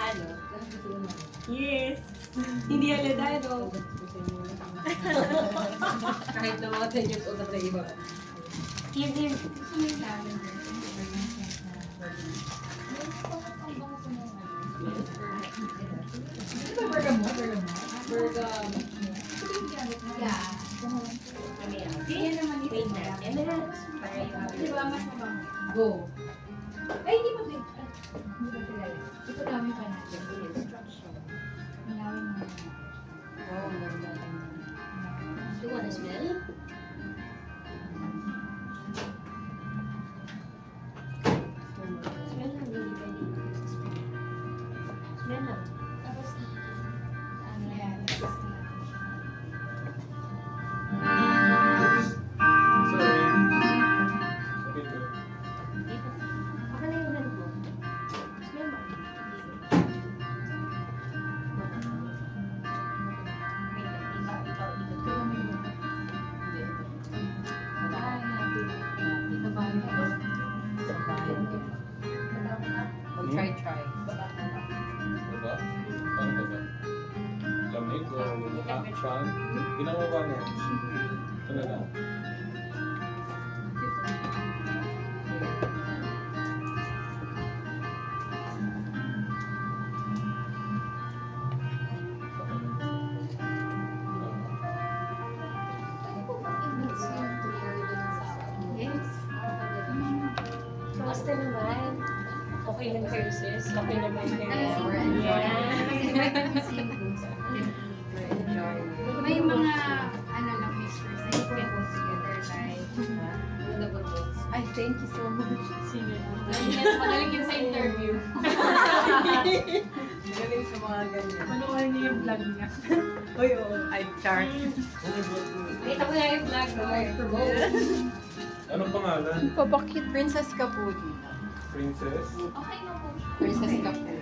Ano? Yes. Hindi halata, no? Kahit na mga 10 years old na tayo iba. Yun. Bergamot. Yeah. Yan naman ito. Wait na. Di ba mas mabango? Go. Ay, hindi pa din. Hindi pa kilala. Ito dami pa natin. Instruction. Malawin mo. Wow, ang ganda. You wanna smell? Smell lang, hindi pwede. Smell lang. Tapos, ano yan? Baka na yung hand mo. Smell mo. Wait lang, ikaw. Try. Baba? Paano ba? Lamig o fan? Ginawa ba niya? Ito na lang. Yes. Basta naman. Okay lang kayo, sis. Okay naman kayo. May mga ano lang whispers na you can put together like Ay, thank you so much. magaling yun sa interview. Galing sa mga ganyan. Panoorin niyo yung vlog niya. Uy, oo. Ay, char. Kita ko na yung vlog ko. Anong pangalan? Papakit. Princess Kapudi. Princess? Okay na po. Princess Kapudi.